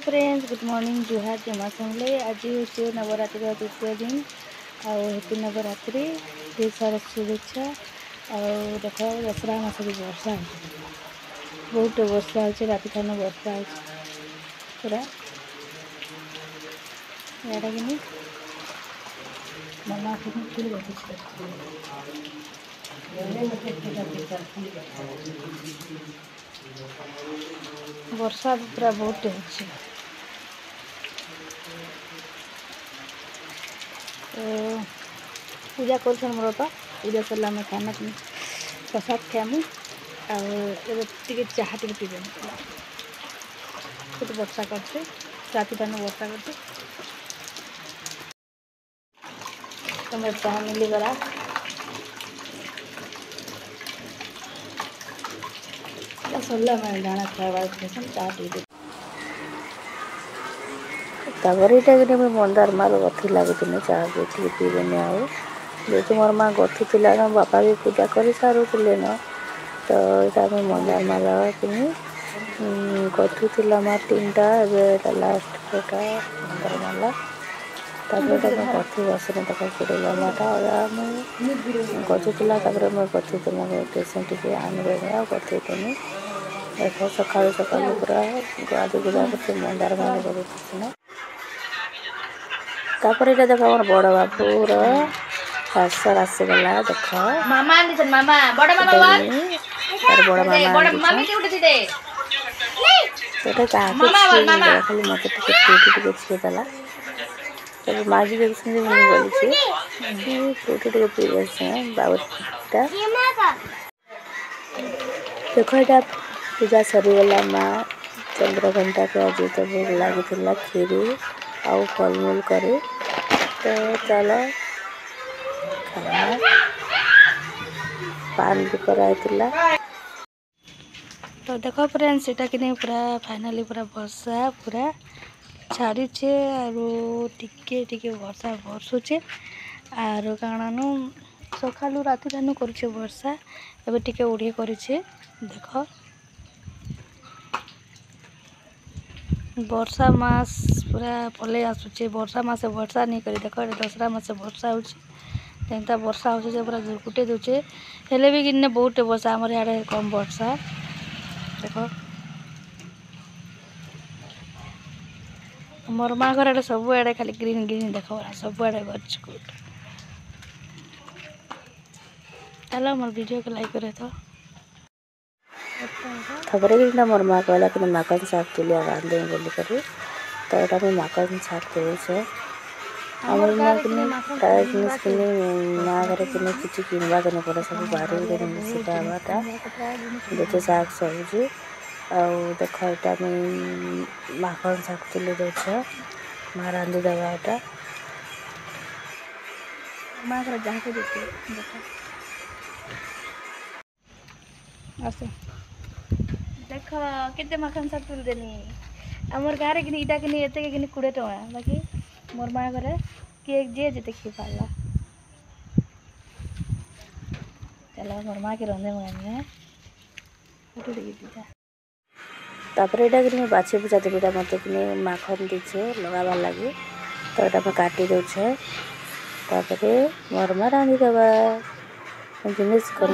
friends good morning जुहार जमा सुनले आज हूँ नवरात्रि तृतीय दिन आती नवरात्रि ढेर सारा शुभेच्छा और देख दसरा मास भी वर्षा बहुत वर्षा हो राति खान वर्षा हो पूरा यार कि मना वर्षा पूरा बहुत हो पूजा कर मोर तो पूजा सरला आम खाना प्रसाद खाएमु आगे चाह टे पीबे बहुत वर्षा करते राति टाइम वर्षा करते तुम चाह मिलीगला सरला मैं जाना खावा चाह टी तापर यहाँ मंदार मार गथी लगे चाह भी पीबेनि आउ जेहतु मोर माँ गथुला ना बापा भी पूजा कर सारूले न तो यहाँ मंदार माला कि गथुला माँ 3टा एवं लास्ट गोटा मंदार माला गथु बसने तक पड़ेगा माटा गथुला गथुला टेसन टे आनबे गथुनी देख सका सका पूरा गाधु गुधा कर मंदार माला कर तापर ये देख मोर बड़ बापूर पार्सल आसीगला देख बड़ मामा खाली मत टे छीदेला तब मागी देखी बोली फ्रूटी टे पी बाबूटा देख यहाँ पूजा सरीगला माँ चंद्रघंटा के आज तो भोग लगी खीरी आउ फलमूल करे तो चलो खाना पान भी कराई तो देखो फ्रेंड्स एटा कि नहीं पूरा फाइनली पूरा वर्षा पूरा छाड़ी टिके टिके वर्षा बरसुचे आर कारण सका राति ठान कर वर्षा एवं टिके उड़े कर देख वर्षा मास पूरा पलि आसूचे वर्षा मास वर्षा नहीं करी देख दसरा मास वर्षा होता वर्षा हो पूरा गुटे दूचे हेले भी कि बहुत वर्षा आमर यहाँ कम वर्षा देख मोर माँ घर सब आड़े खाली ग्रीन ग्रीन देख सब आड़े गच गुट चलो मोर वीडियो को लाइक करे तो खबर कि मोर माँ कहला कि माखन शाग तुलिया बांधे बोली कर तो यहाँ मैं माखन शाग तुले आमर माँ कि प्राय जिन कि माँ घर कि किसी किनवा के पड़े सब बाहर मिसाटा देते शाग सब्जी आउ देख यहाँ मैं माखन शाग तुले देछ माँ रांधि देवा यहाँ माँ घर जहाँ को देते देख केते माखन शाग तुल देनी आमर गाँव कि इटा कि एत कि 20 टका बाकी मोर माँ घर किए जे जे खी पाला चलो मोर माँ के रंधे मंगानी तापर यहाँ कि बाछी पूजा देवीटा मत कि माखन दीचे लगाबार लगे तो यहाँ मैं काटी दे तापर मोर माँ रांधि देवा जिनिस कर